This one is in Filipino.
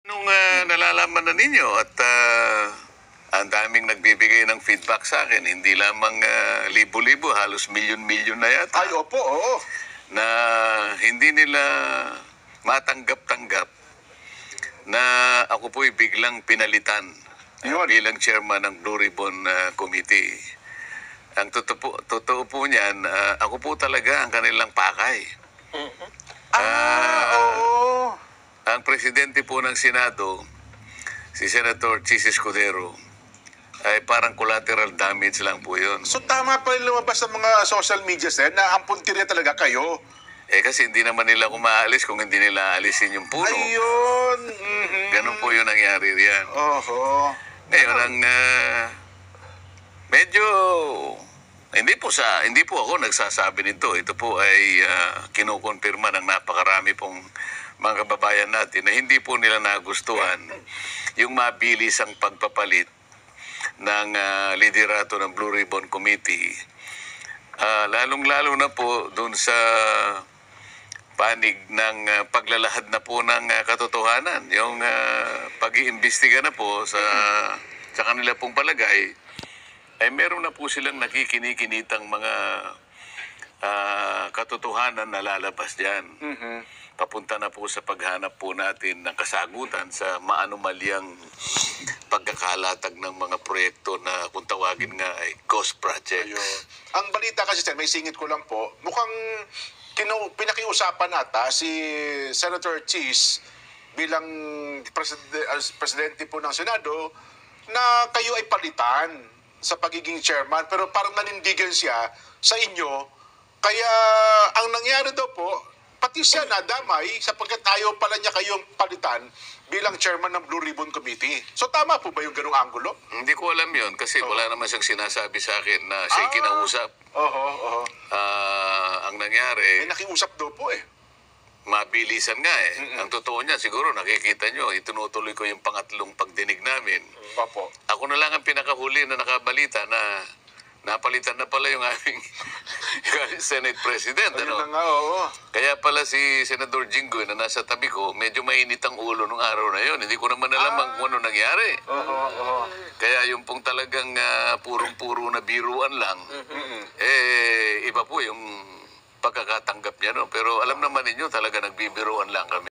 Nung nalalaman na ninyo at ang daming nagbibigay ng feedback sa akin, hindi lamang libo-libo, halos milyon-milyon na yata. Ay, opo, oo. Na hindi nila matanggap-tanggap na ako po'y biglang pinalitan bilang chairman ng Blue Ribbon Committee. Ang totoo po niyan, ako po talaga ang kanilang pakay. Oo. Ang presidente po ng Senado, si Senator Chis Escudero, ay parang collateral damage lang po yun. So tama pa rin lumabas sa mga social media sir na ang puntirya talaga kayo. Kasi hindi naman nila kumaalis kung hindi nila alisin yung puno. Ayun. Ganun po yung nangyari riyan. Oho. Ngayon, ang medyo hindi po ako nagsasabi nito. Ito po ay kinukonfirma ng napakarami pong mga kababayan natin na hindi po nila nagustuhan yung mabilis ang pagpapalit ng liderato ng Blue Ribbon Committee. Lalong-lalo na po doon sa panig ng paglalahad na po ng katotohanan. Yung pag-iimbestiga na po sa kanila pong palagay, ay meron na po silang nakikinikinitang mga katotohanan na lalabas dyan. Papunta na po sa paghanap po natin ng kasagutan sa maanumalyang pagkakalatag ng mga proyekto na kung tawagin nga ay ghost projects. Ayun. Ang balita kasi sir, may singit ko lang po, mukhang pinakiusapan ata si Senator Chis bilang presidente po ng Senado na kayo ay palitan sa pagiging chairman, pero parang nanindigan siya sa inyo. Kaya ang nangyari daw po, pati siya nadamay sapagkat ayaw pala niya kayong palitan bilang chairman ng Blue Ribbon Committee. So tama po ba yung ganung anggulo? Hindi ko alam yun kasi wala naman siyang sinasabi sa akin na siya'y kinausap. Oho. Ang nangyari, May nakiusap daw po eh. mabilisan nga eh. Ang totoo niya, siguro nakikita nyo, itinutuloy ko yung pangatlong pagdinig namin. Papo. Ako na lang ang pinakahuli na nakabalita na napalitan na pala yung aming Senate President. Ayun Ano? na nga, oo. Kaya pala si Senador Jinggoy na nasa tabi ko, medyo mainit ang ulo nung araw na yon. Hindi ko naman alam kung ano nangyari. Oho. Kaya yung pong talagang purong-puro na biruan lang, iba po yung pagkakatanggap niya. No? Pero alam naman ninyo, talaga nagbibiruan lang kami.